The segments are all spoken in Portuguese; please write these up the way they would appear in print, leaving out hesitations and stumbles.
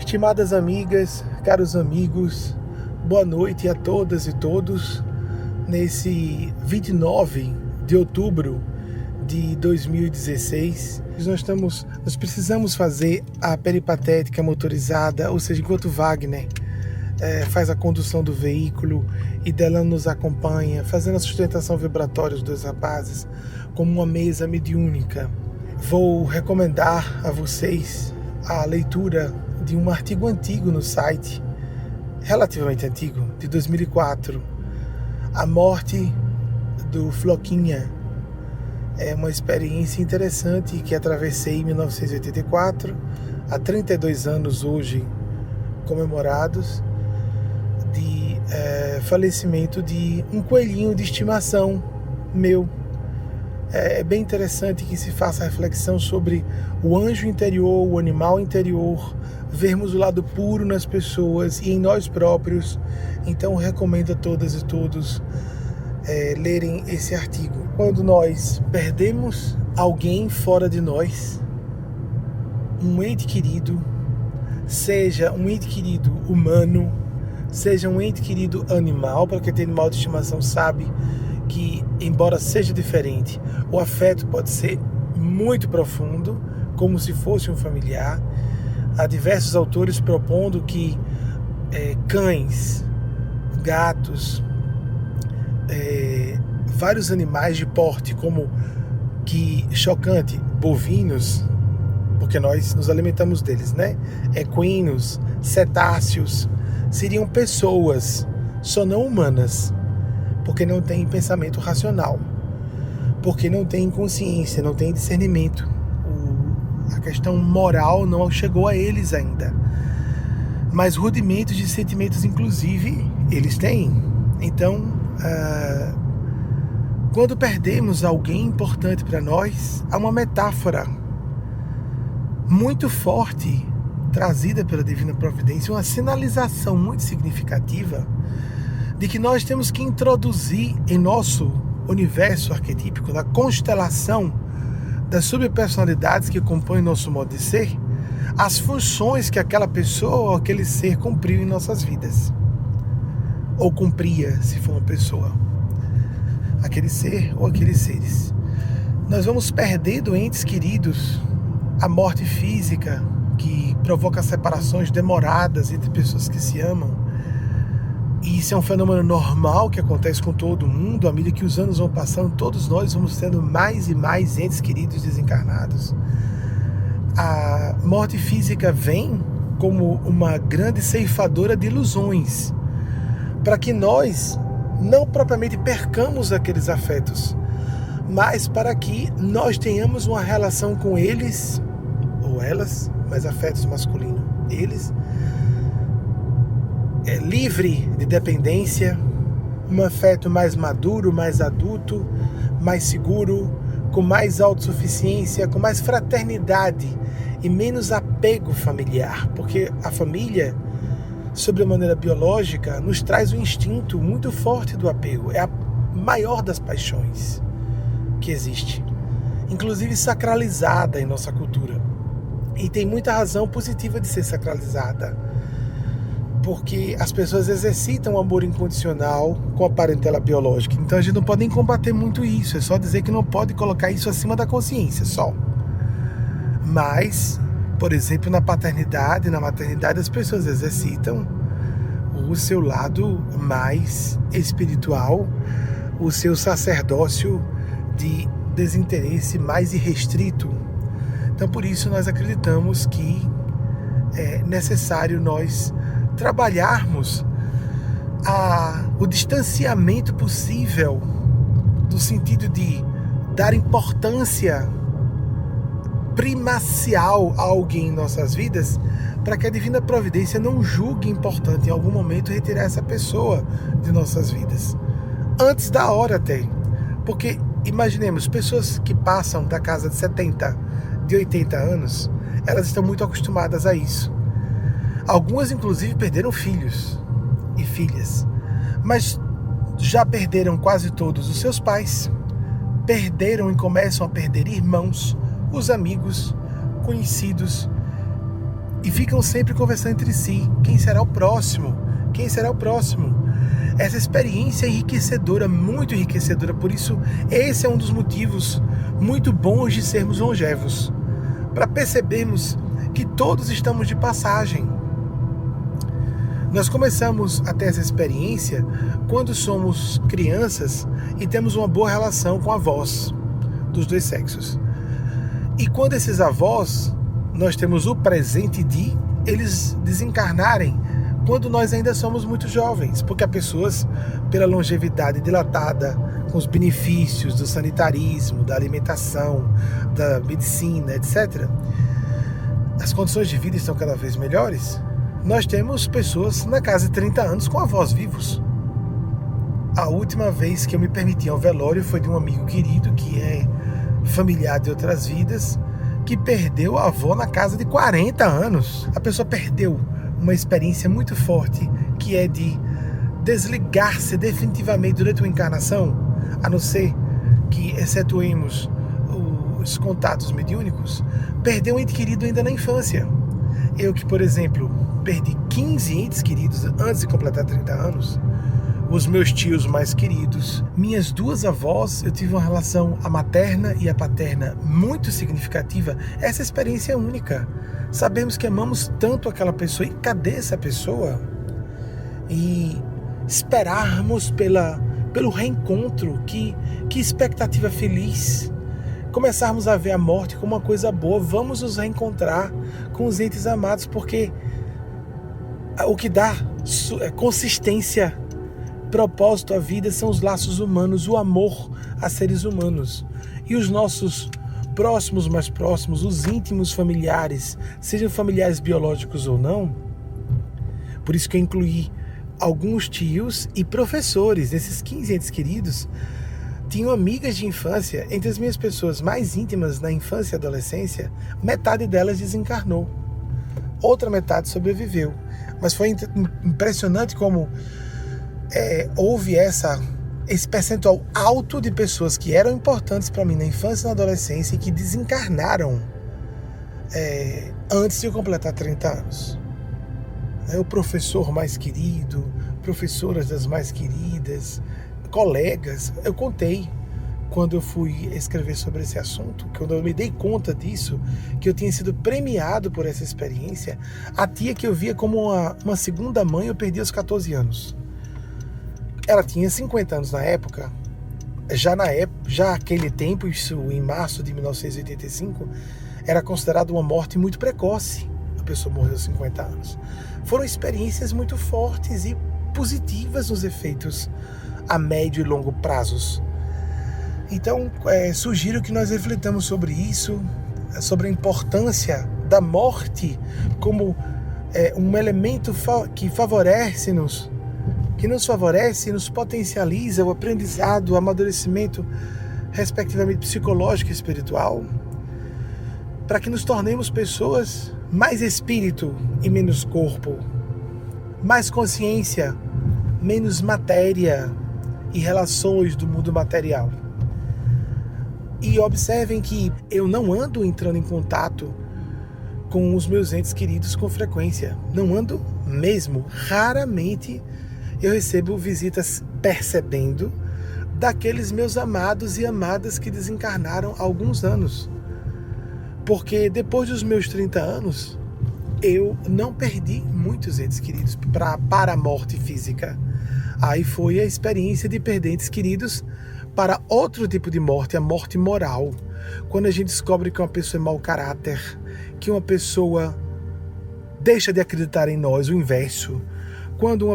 Estimadas amigas, caros amigos, boa noite a todas e todos. Nesse 29 de outubro de 2016, nós precisamos fazer a peripatética motorizada, ou seja, enquanto Wagner faz a condução do veículo e Delano nos acompanha, fazendo a sustentação vibratória dos dois rapazes, como uma mesa mediúnica. Vou recomendar a vocês a leitura de um artigo antigo no site, relativamente antigo, de 2004, A Morte do Floquinha. É uma experiência interessante que atravessei em 1984, há 32 anos hoje comemorados, de falecimento de um coelhinho de estimação meu. É bem interessante que se faça a reflexão sobre o anjo interior, o animal interior, vermos o lado puro nas pessoas e em nós próprios. Então recomendo a todas e todos lerem esse artigo. Quando nós perdemos alguém fora de nós, um ente querido, seja um ente querido humano, seja um ente querido animal, para quem tem animal de estimação sabe que, embora seja diferente, o afeto pode ser muito profundo, como se fosse um familiar. Há diversos autores propondo que cães, gatos, vários animais de porte, como que chocante, bovinos, porque nós nos alimentamos deles, né? Equinos, cetáceos, seriam pessoas, só não humanas, porque não tem pensamento racional, porque não tem consciência, não tem discernimento. A questão moral não chegou a eles ainda, mas rudimentos de sentimentos, inclusive, eles têm. Então, quando perdemos alguém importante para nós, há uma metáfora muito forte trazida pela Divina Providência, uma sinalização muito significativa de que nós temos que introduzir em nosso universo arquetípico, na constelação das subpersonalidades que compõem nosso modo de ser, as funções que aquela pessoa ou aquele ser cumpriu em nossas vidas. Ou cumpria, se for uma pessoa. Aquele ser ou aqueles seres. Nós vamos perdendo entes queridos, a morte física, que provoca separações demoradas entre pessoas que se amam. E isso é um fenômeno normal que acontece com todo mundo. À medida que os anos vão passando, todos nós vamos tendo mais e mais entes queridos desencarnados. A morte física vem como uma grande ceifadora de ilusões, para que nós não propriamente percamos aqueles afetos, mas para que nós tenhamos uma relação com eles, ou elas, mas afetos masculino, eles, livre de dependência, um afeto mais maduro, mais adulto, mais seguro, com mais autossuficiência, com mais fraternidade e menos apego familiar, porque a família, sobre a maneira biológica, nos traz um instinto muito forte do apego. É a maior das paixões que existe, inclusive sacralizada em nossa cultura, e tem muita razão positiva de ser sacralizada, porque as pessoas exercitam o amor incondicional com a parentela biológica. Então a gente não pode nem combater muito isso, é só dizer que não pode colocar isso acima da consciência só. Mas, por exemplo, na paternidade, na maternidade, as pessoas exercitam o seu lado mais espiritual, o seu sacerdócio de desinteresse mais irrestrito. Então por isso nós acreditamos que é necessário nós trabalharmos o distanciamento possível, no sentido de dar importância primacial a alguém em nossas vidas, para que a Divina Providência não julgue importante em algum momento retirar essa pessoa de nossas vidas, antes da hora até. Porque imaginemos, pessoas que passam da casa de 70, de 80 anos, elas estão muito acostumadas a isso. Algumas, inclusive, perderam filhos e filhas, mas já perderam quase todos os seus pais, perderam e começam a perder irmãos, os amigos, conhecidos, e ficam sempre conversando entre si. Quem será o próximo? Quem será o próximo? Essa experiência é enriquecedora, muito enriquecedora. Por isso, esse é um dos motivos muito bons de sermos longevos. Para percebermos que todos estamos de passagem. Nós começamos a ter essa experiência quando somos crianças e temos uma boa relação com avós dos dois sexos. E quando esses avós, nós temos o presente de eles desencarnarem quando nós ainda somos muito jovens, porque há pessoas, pela longevidade dilatada, com os benefícios do sanitarismo, da alimentação, da medicina, etc., as condições de vida estão cada vez melhores. Nós temos pessoas na casa de 30 anos com avós vivos. A última vez que eu me permiti ao velório foi de um amigo querido, que é familiar de outras vidas, que perdeu a avó na casa de 40 anos. A pessoa perdeu uma experiência muito forte, que é de desligar-se definitivamente durante uma encarnação, a não ser que excetuemos os contatos mediúnicos, perdeu um ente querido ainda na infância. Eu que, por exemplo, perdi 15 entes queridos antes de completar 30 anos, os meus tios mais queridos, minhas duas avós, eu tive uma relação, a materna e a paterna, muito significativa. Essa experiência é única. Sabemos que amamos tanto aquela pessoa, e cadê essa pessoa? E esperarmos pelo reencontro, que expectativa feliz. Começarmos a ver a morte como uma coisa boa, vamos nos reencontrar com os entes amados, porque o que dá consistência, propósito à vida são os laços humanos, o amor a seres humanos. E os nossos próximos, mais próximos, os íntimos familiares, sejam familiares biológicos ou não, por isso que eu incluí alguns tios e professores, desses 15 entes queridos, tinham amigas de infância. Entre as minhas pessoas mais íntimas na infância e adolescência, metade delas desencarnou. Outra metade sobreviveu. Mas foi impressionante como houve esse percentual alto de pessoas que eram importantes para mim na infância e na adolescência e que desencarnaram antes de eu completar 30 anos. O professor mais querido, professoras das mais queridas, colegas. Eu contei quando eu fui escrever sobre esse assunto, quando eu me dei conta disso, que eu tinha sido premiado por essa experiência. A tia que eu via como uma segunda mãe, eu perdi aos 14 anos. Ela tinha 50 anos na época. Já aquele tempo, isso em março de 1985, era considerado uma morte muito precoce. A pessoa morreu aos 50 anos. Foram experiências muito fortes e positivas nos efeitos a médio e longo prazos. Então, sugiro que nós refletamos sobre isso, sobre a importância da morte como um elemento que favorece-nos, que nos favorece e nos potencializa o aprendizado, o amadurecimento, respectivamente psicológico e espiritual, para que nos tornemos pessoas mais espírito e menos corpo, mais consciência, menos matéria e relações do mundo material. E observem que eu não ando entrando em contato com os meus entes queridos com frequência. Não ando mesmo. Raramente eu recebo visitas percebendo daqueles meus amados e amadas que desencarnaram há alguns anos. Porque depois dos meus 30 anos, eu não perdi muitos entes queridos para a morte física. Aí foi a experiência de perder entes queridos para outro tipo de morte, a morte moral. Quando a gente descobre que uma pessoa é mau caráter, que uma pessoa deixa de acreditar em nós, o inverso. Quando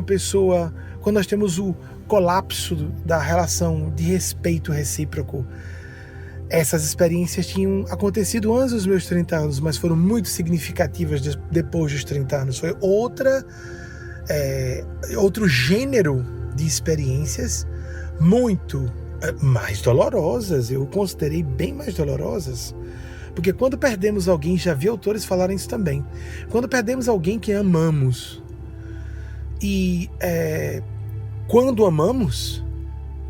nós temos o colapso da relação de respeito recíproco. Essas experiências tinham acontecido antes dos meus 30 anos, mas foram muito significativas depois dos 30 anos. Foi outro gênero de experiências muito mais dolorosas. Eu considerei bem mais dolorosas. Porque quando perdemos alguém, já vi autores falarem isso também, quando perdemos alguém que amamos, e quando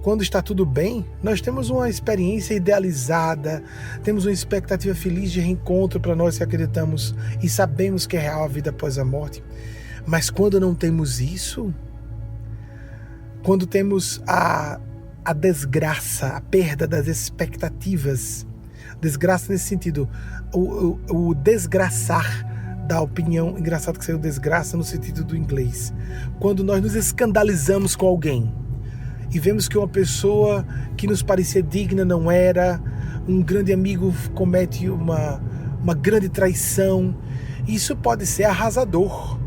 quando está tudo bem, nós temos uma experiência idealizada, temos uma expectativa feliz de reencontro para nós que acreditamos e sabemos que é real a vida após a morte. Mas quando não temos isso, quando temos a desgraça, a perda das expectativas, desgraça nesse sentido, o desgraçar da opinião, engraçado que saiu desgraça no sentido do inglês, quando nós nos escandalizamos com alguém e vemos que uma pessoa que nos parecia digna não era, um grande amigo comete uma grande traição, isso pode ser arrasador.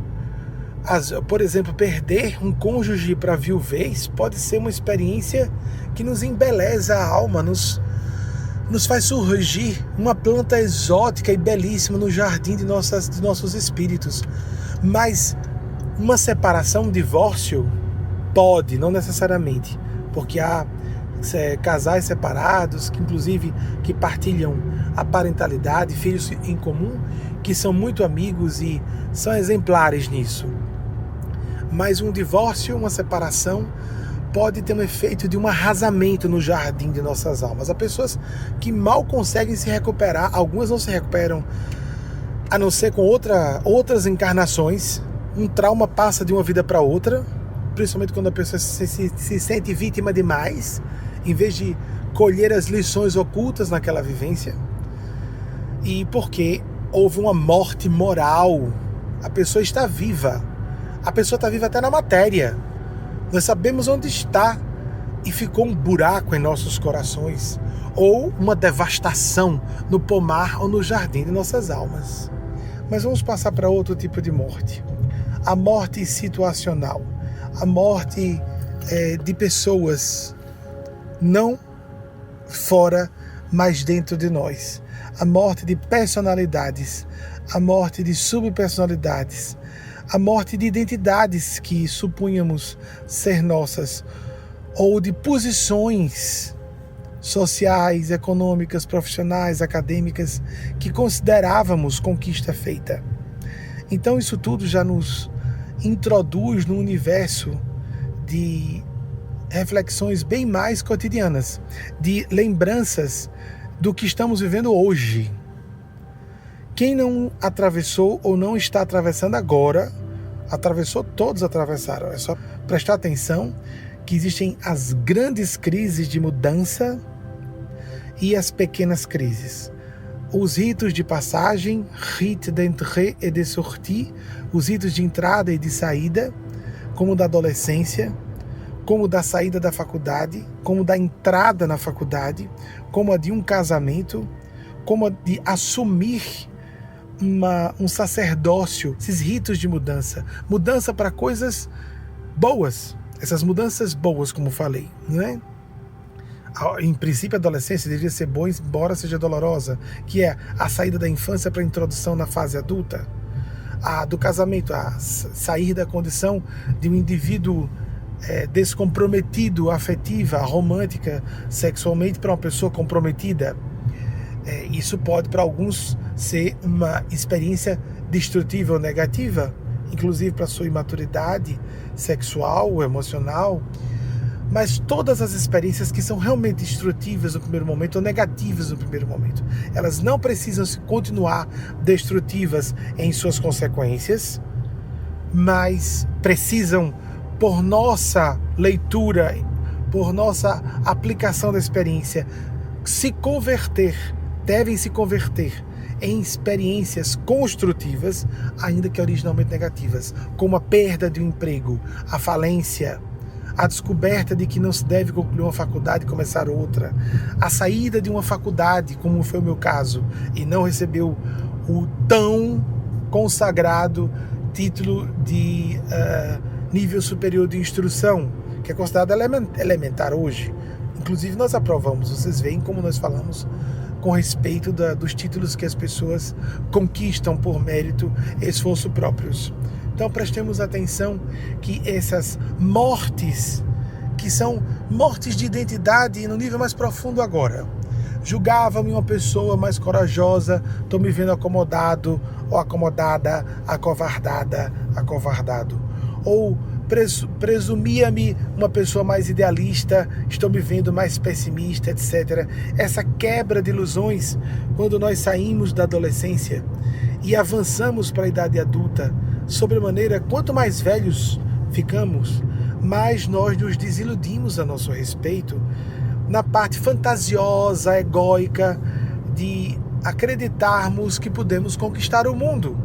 Por exemplo, perder um cônjuge para viuvez pode ser uma experiência que nos embeleza a alma, nos faz surgir uma planta exótica e belíssima no jardim de nossos espíritos. Mas uma separação, um divórcio, pode, não necessariamente, porque há casais separados, que inclusive que partilham a parentalidade, filhos em comum, que são muito amigos e são exemplares nisso. Mas um divórcio, uma separação, pode ter um efeito de um arrasamento no jardim de nossas almas. Há pessoas que mal conseguem se recuperar, algumas não se recuperam, a não ser com outras encarnações. Um trauma passa de uma vida para outra, principalmente quando a pessoa se sente vítima demais, em vez de colher as lições ocultas naquela vivência. E porque houve uma morte moral. A pessoa está viva. A pessoa está viva até na matéria. Nós sabemos onde está e ficou um buraco em nossos corações ou uma devastação no pomar ou no jardim de nossas almas. Mas vamos passar para outro tipo de morte. A morte situacional. A morte de pessoas não fora, mas dentro de nós. A morte de personalidades. A morte de subpersonalidades. A morte de identidades que supunhamos ser nossas, ou de posições sociais, econômicas, profissionais, acadêmicas, que considerávamos conquista feita. Então isso tudo já nos introduz no universo de reflexões bem mais cotidianas, de lembranças do que estamos vivendo hoje. Quem não atravessou ou não está atravessando agora, atravessou, todos atravessaram. É só prestar atenção que existem as grandes crises de mudança e as pequenas crises. Os ritos de passagem, rite d'entrée et de sortie, os ritos de entrada e de saída, como da adolescência, como da saída da faculdade, como da entrada na faculdade, como a de um casamento, como a de assumir um sacerdócio, esses ritos de mudança para coisas boas, essas mudanças boas, como falei, não é? Em princípio, a adolescência deveria ser boa, embora seja dolorosa, que é a saída da infância para a introdução na fase adulta, a do casamento, a sair da condição de um indivíduo descomprometido, afetiva, romântica, sexualmente, para uma pessoa comprometida. Isso pode para alguns ser uma experiência destrutiva ou negativa, inclusive para sua imaturidade sexual ou emocional. Mas todas as experiências que são realmente destrutivas no primeiro momento ou negativas no primeiro momento, elas não precisam continuar destrutivas em suas consequências, mas precisam, por nossa leitura, por nossa aplicação da experiência, devem se converter em experiências construtivas, ainda que originalmente negativas, como a perda de um emprego, a falência, a descoberta de que não se deve concluir uma faculdade e começar outra, a saída de uma faculdade, como foi o meu caso, e não recebeu o tão consagrado título de nível superior de instrução, que é considerado elementar hoje. Inclusive nós aprovamos, vocês veem como nós falamos com respeito dos títulos que as pessoas conquistam por mérito e esforço próprios. Então prestemos atenção que essas mortes, que são mortes de identidade no nível mais profundo agora. Julgava-me uma pessoa mais corajosa, estou me vendo acomodado ou acomodada, acovardada, acovardado. Ou presumia-me uma pessoa mais idealista, estou me vendo mais pessimista, etc. Essa quebra de ilusões, quando nós saímos da adolescência e avançamos para a idade adulta, sobremaneira, quanto mais velhos ficamos, mais nós nos desiludimos a nosso respeito na parte fantasiosa, egóica, de acreditarmos que podemos conquistar o mundo.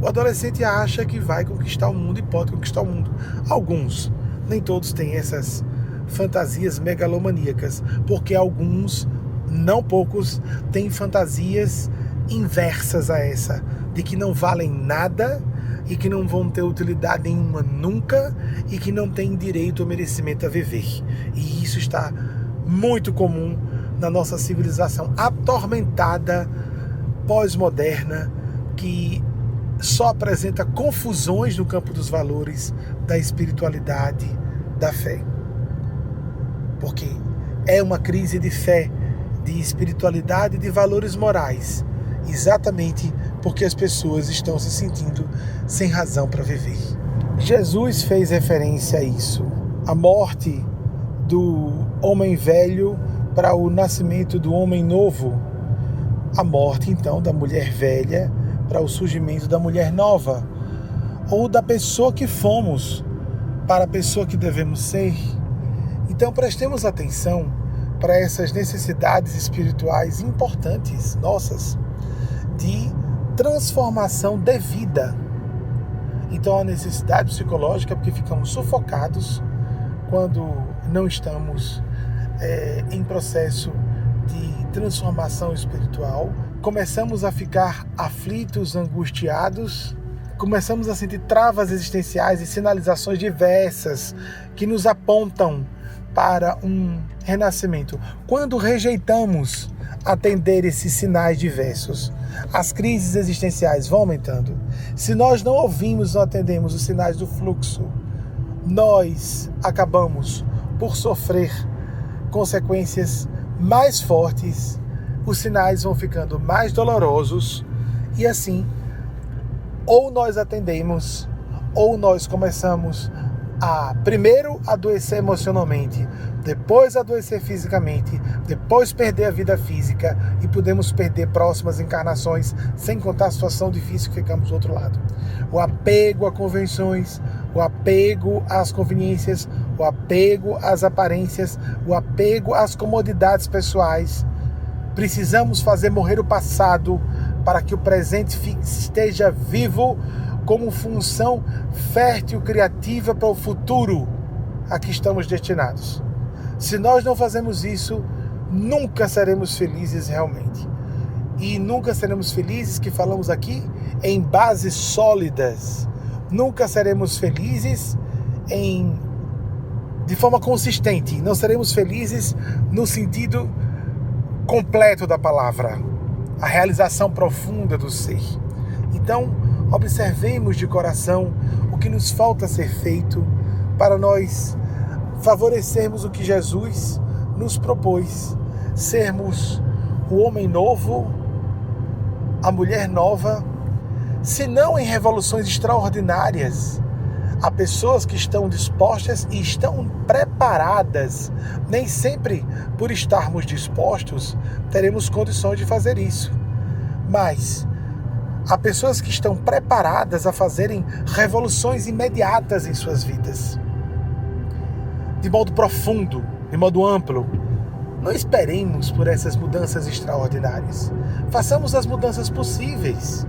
O adolescente acha que vai conquistar o mundo e pode conquistar o mundo. Alguns, nem todos têm essas fantasias megalomaníacas, porque alguns, não poucos, têm fantasias inversas a essa, de que não valem nada e que não vão ter utilidade nenhuma nunca e que não têm direito ou merecimento a viver. E isso está muito comum na nossa civilização atormentada, pós-moderna, que só apresenta confusões no campo dos valores, da espiritualidade, da fé. Porque é uma crise de fé, de espiritualidade e de valores morais, exatamente porque as pessoas estão se sentindo sem razão para viver. Jesus fez referência a isso, a morte do homem velho para o nascimento do homem novo, a morte então da mulher velha para o surgimento da mulher nova, ou da pessoa que fomos para a pessoa que devemos ser. Então prestemos atenção para essas necessidades espirituais importantes nossas de transformação de vida. Então a necessidade psicológica, porque ficamos sufocados quando não estamos em processo de transformação espiritual, começamos a ficar aflitos, angustiados, começamos a sentir travas existenciais e sinalizações diversas que nos apontam para um renascimento. Quando rejeitamos atender esses sinais diversos, as crises existenciais vão aumentando. Se nós não ouvimos, não atendemos os sinais do fluxo, nós acabamos por sofrer consequências mais fortes, os sinais vão ficando mais dolorosos e assim, ou nós atendemos, ou nós começamos a primeiro adoecer emocionalmente, depois adoecer fisicamente, depois perder a vida física e podemos perder próximas encarnações, sem contar a situação difícil que ficamos do outro lado. O apego a convenções, o apego às conveniências, o apego às aparências, o apego às comodidades pessoais. Precisamos fazer morrer o passado para que o presente esteja vivo como função fértil, criativa para o futuro a que estamos destinados. Se nós não fazemos isso, nunca seremos felizes realmente. E nunca seremos felizes, que falamos aqui, em bases sólidas. Nunca seremos felizes de forma consistente. Não seremos felizes no sentido completo da palavra, a realização profunda do ser. Então, observemos de coração o que nos falta ser feito para nós favorecermos o que Jesus nos propôs, sermos o homem novo, a mulher nova, se não em revoluções extraordinárias. Há pessoas que estão dispostas e estão preparadas. Nem sempre, por estarmos dispostos, teremos condições de fazer isso. Mas há pessoas que estão preparadas a fazerem revoluções imediatas em suas vidas, de modo profundo, de modo amplo. Não esperemos por essas mudanças extraordinárias. Façamos as mudanças possíveis.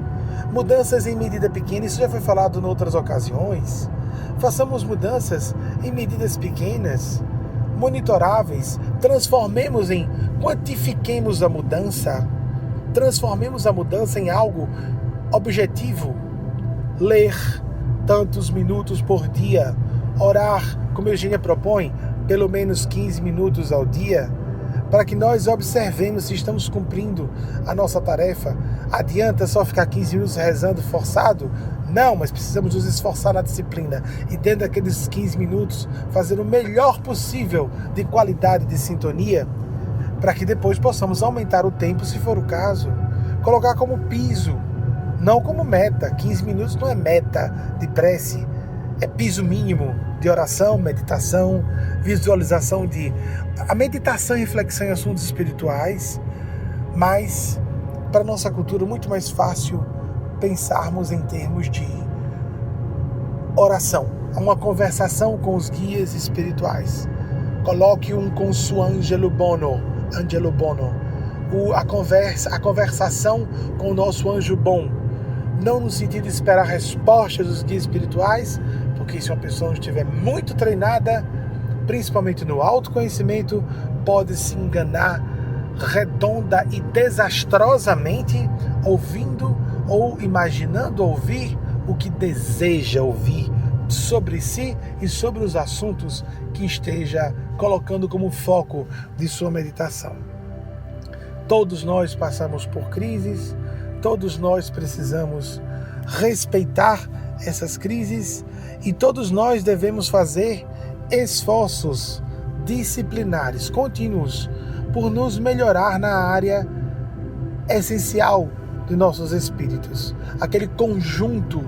Mudanças em medida pequena, isso já foi falado em outras ocasiões. Façamos mudanças em medidas pequenas, monitoráveis. Quantifiquemos a mudança. Transformemos a mudança em algo objetivo. Ler tantos minutos por dia. Orar, como a Eugênia propõe, pelo menos 15 minutos ao dia, para que nós observemos se estamos cumprindo a nossa tarefa. Adianta só ficar 15 minutos rezando forçado? Não, mas precisamos nos esforçar na disciplina e dentro daqueles 15 minutos fazer o melhor possível de qualidade, de sintonia, para que depois possamos aumentar o tempo, se for o caso. Colocar como piso, não como meta. 15 minutos não é meta de prece, é piso mínimo. de oração, meditação, visualização a meditação e reflexão em assuntos espirituais, mas para a nossa cultura é muito mais fácil pensarmos em termos de oração, uma conversação com os guias espirituais. Coloque um com sua Angelo Bono, a conversação com o nosso anjo bom, não no sentido de esperar respostas dos guias espirituais, porque se uma pessoa não estiver muito treinada, principalmente no autoconhecimento, pode se enganar redonda e desastrosamente, ouvindo ou imaginando ouvir o que deseja ouvir sobre si e sobre os assuntos que esteja colocando como foco de sua meditação. Todos nós passamos por crises, todos nós precisamos respeitar essas crises e todos nós devemos fazer esforços disciplinares, contínuos, por nos melhorar na área essencial de nossos espíritos, aquele conjunto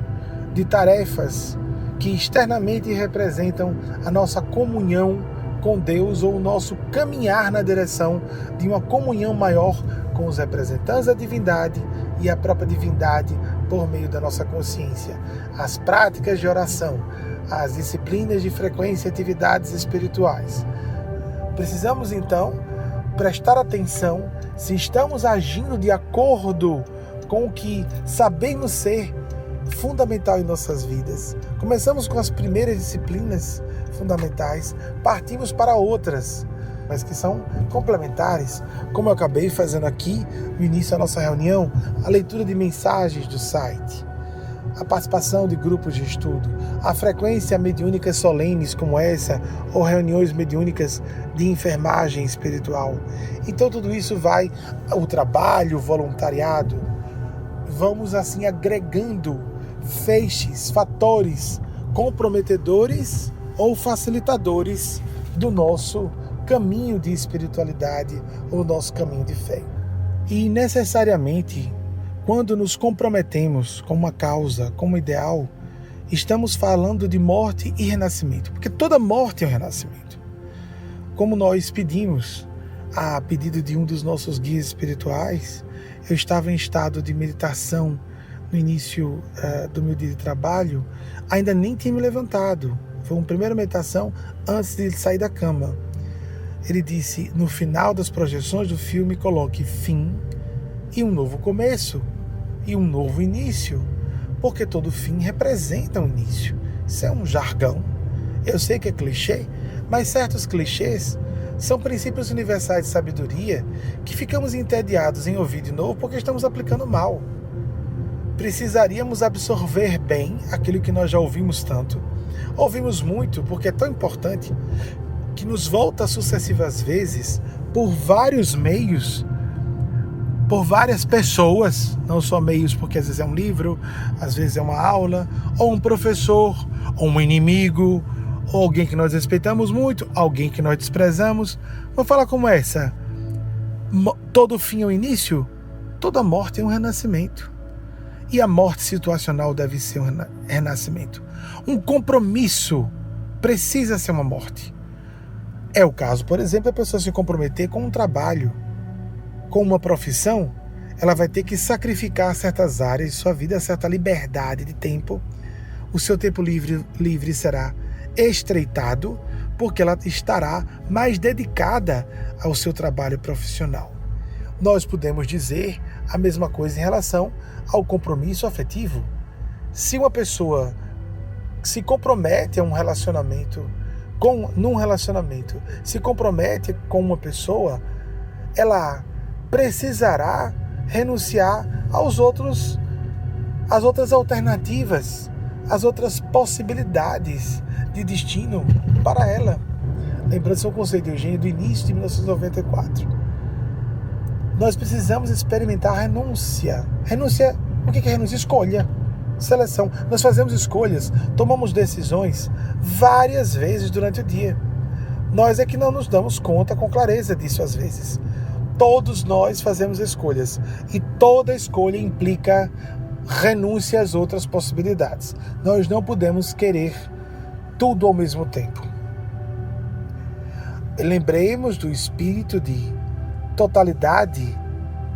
de tarefas que externamente representam a nossa comunhão com Deus ou o nosso caminhar na direção de uma comunhão maior com os representantes da divindade e a própria divindade por meio da nossa consciência. As práticas de oração, as disciplinas de frequência e atividades espirituais. Precisamos então prestar atenção se estamos agindo de acordo com o que sabemos ser fundamental em nossas vidas. Começamos com as primeiras disciplinas fundamentais, partimos para outras, mas que são complementares, como eu acabei fazendo aqui no início da nossa reunião, a leitura de mensagens do site, a participação de grupos de estudo, a frequência mediúnicas solenes como essa, ou reuniões mediúnicas de enfermagem espiritual. Então tudo isso vai, o trabalho, o voluntariado, vamos assim agregando feixes, fatores comprometedores ou facilitadores do nosso caminho de espiritualidade ou nosso caminho de fé. E necessariamente, quando nos comprometemos com uma causa, com um ideal, estamos falando de morte e renascimento, porque toda morte é um renascimento. Como nós pedimos, a pedido de um dos nossos guias espirituais, eu estava em estado de meditação no início do meu dia de trabalho, ainda nem tinha me levantado. Foi uma primeira meditação antes de sair da cama. Ele disse, no final das projeções do filme, coloque fim e um novo começo e um novo início, porque todo fim representa um início. Isso é um jargão. Eu sei que é clichê, mas certos clichês são princípios universais de sabedoria que ficamos entediados em ouvir de novo porque estamos aplicando mal. Precisaríamos absorver bem aquilo que nós já ouvimos tanto. Ouvimos muito porque é tão importante que nos volta sucessivas vezes por vários meios, por várias pessoas, não só meios porque às vezes é um livro, às vezes é uma aula, ou um professor, ou um inimigo, ou alguém que nós respeitamos muito, alguém que nós desprezamos. Vamos falar como essa. Todo fim é um início, toda morte é um renascimento. E a morte situacional deve ser um renascimento. Um compromisso precisa ser uma morte. É o caso, por exemplo, a pessoa se comprometer com um trabalho, com uma profissão, ela vai ter que sacrificar certas áreas de sua vida, certa liberdade de tempo. O seu tempo livre será estreitado, porque ela estará mais dedicada ao seu trabalho profissional. Nós podemos dizer a mesma coisa em relação ao compromisso afetivo. Se uma pessoa se compromete a um relacionamento, se compromete com uma pessoa, ela precisará renunciar às outras alternativas, às outras possibilidades de destino para ela. Lembrando-se do conceito de Eugênio do início de 1994. Nós precisamos experimentar a renúncia. Renúncia, o que é renúncia? Escolha, seleção. Nós fazemos escolhas, tomamos decisões várias vezes durante o dia. Nós é que não nos damos conta com clareza disso às vezes. Todos nós fazemos escolhas e toda escolha implica renúncia às outras possibilidades. Nós não podemos querer tudo ao mesmo tempo. Lembremos do espírito de totalidade,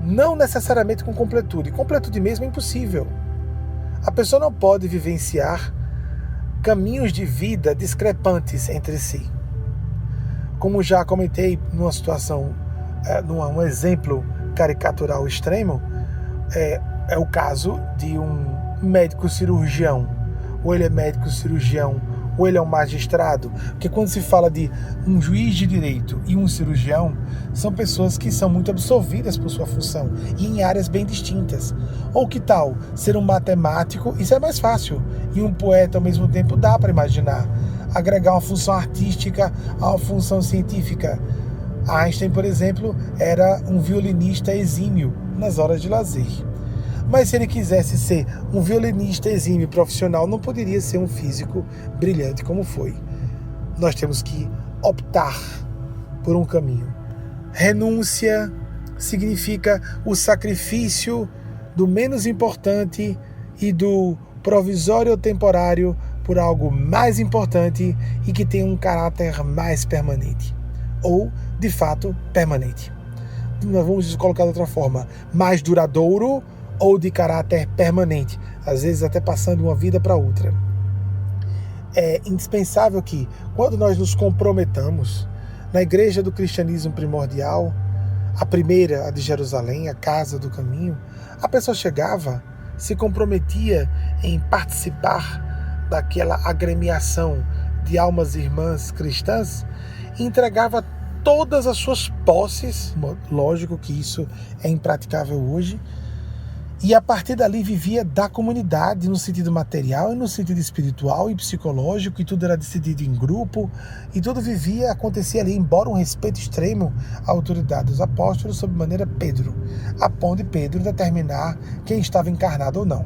não necessariamente com completude. Completude mesmo é impossível. A pessoa não pode vivenciar caminhos de vida discrepantes entre si. Como já comentei numa situação, num exemplo caricatural extremo, é o caso de um médico cirurgião. Ou ele é médico cirurgião, ou ele é um magistrado. Porque quando se fala de um juiz de direito e um cirurgião, são pessoas que são muito absorvidas por sua função e em áreas bem distintas. Ou que tal ser um matemático? Isso é mais fácil. E um poeta ao mesmo tempo dá para imaginar. Agregar uma função artística a uma função científica. Einstein, por exemplo, era um violinista exímio nas horas de lazer. Mas se ele quisesse ser um violinista exímio profissional, não poderia ser um físico brilhante como foi. Nós temos que optar por um caminho. Renúncia significa o sacrifício do menos importante e do provisório ou temporário por algo mais importante e que tem um caráter mais permanente. Ou, de fato, permanente. Nós vamos colocar de outra forma, mais duradouro ou de caráter permanente, às vezes até passando de uma vida para outra. É indispensável que, quando nós nos comprometamos na igreja do cristianismo primordial, a primeira, a de Jerusalém, a casa do caminho, a pessoa chegava, se comprometia em participar daquela agremiação de almas irmãs cristãs e entregava todas as suas posses. Lógico que isso é impraticável hoje. E a partir dali vivia da comunidade no sentido material e no sentido espiritual e psicológico, e tudo era decidido em grupo, e tudo acontecia ali, embora um respeito extremo à autoridade dos apóstolos, sob maneira Pedro, a ponto de Pedro determinar quem estava encarnado ou não,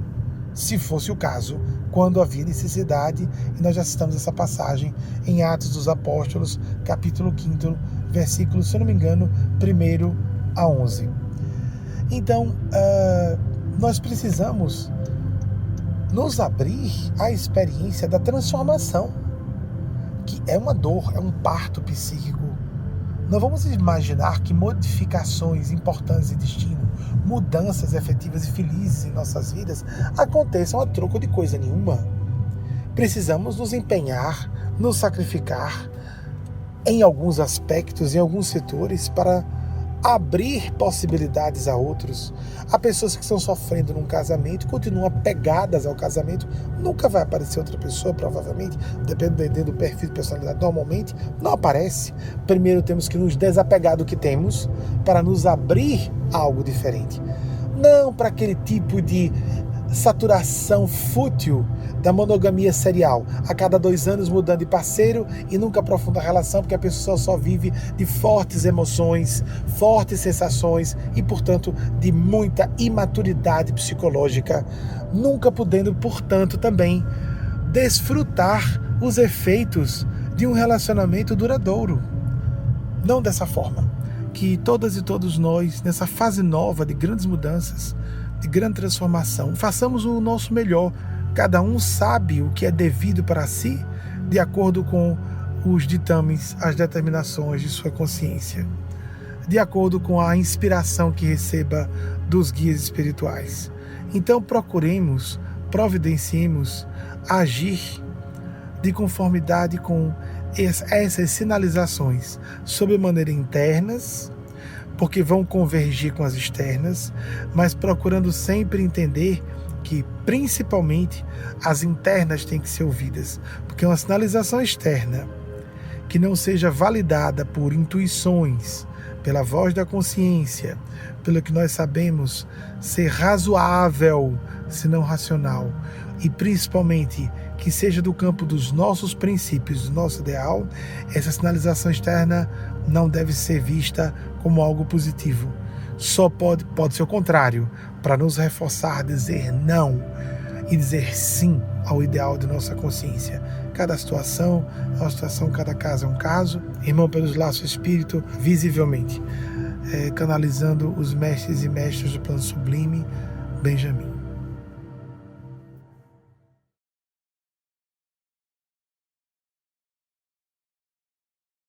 se fosse o caso, quando havia necessidade, e nós já citamos essa passagem em Atos dos Apóstolos, capítulo 5, versículo, se eu não me engano, 1 a 11. Então, nós precisamos nos abrir à experiência da transformação, que é uma dor, é um parto psíquico. Não vamos imaginar que modificações importantes de destino, mudanças efetivas e felizes em nossas vidas aconteçam a troco de coisa nenhuma. Precisamos nos empenhar, nos sacrificar em alguns aspectos, em alguns setores, para abrir possibilidades a outros. Há pessoas que estão sofrendo num casamento, continuam apegadas ao casamento, nunca vai aparecer outra pessoa, provavelmente, dependendo do perfil de personalidade, normalmente não aparece. Primeiro temos que nos desapegar do que temos para nos abrir a algo diferente. Não para aquele tipo de saturação fútil da monogamia serial, a cada 2 anos mudando de parceiro e nunca aprofunda a relação, porque a pessoa só vive de fortes emoções, fortes sensações e, portanto, de muita imaturidade psicológica, nunca podendo, portanto, também desfrutar os efeitos de um relacionamento duradouro. Não dessa forma. Que todas e todos nós, nessa fase nova de grandes mudanças, de grande transformação, façamos o nosso melhor. Cada um sabe o que é devido para si, de acordo com os ditames, as determinações de sua consciência, de acordo com a inspiração que receba dos guias espirituais. Então procuremos, providenciemos agir de conformidade com essas sinalizações, sob maneira internas, porque vão convergir com as externas, mas procurando sempre entender que, principalmente, as internas têm que ser ouvidas, porque uma sinalização externa que não seja validada por intuições, pela voz da consciência, pelo que nós sabemos ser razoável, se não racional, e principalmente que seja do campo dos nossos princípios, do nosso ideal, essa sinalização externa não deve ser vista como algo positivo. Só pode ser o contrário, para nos reforçar, dizer não e dizer sim ao ideal de nossa consciência. Cada situação é uma situação, cada caso é um caso. Irmão, pelos laços espírito, visivelmente, canalizando os mestres e mestras do plano sublime, Benjamin.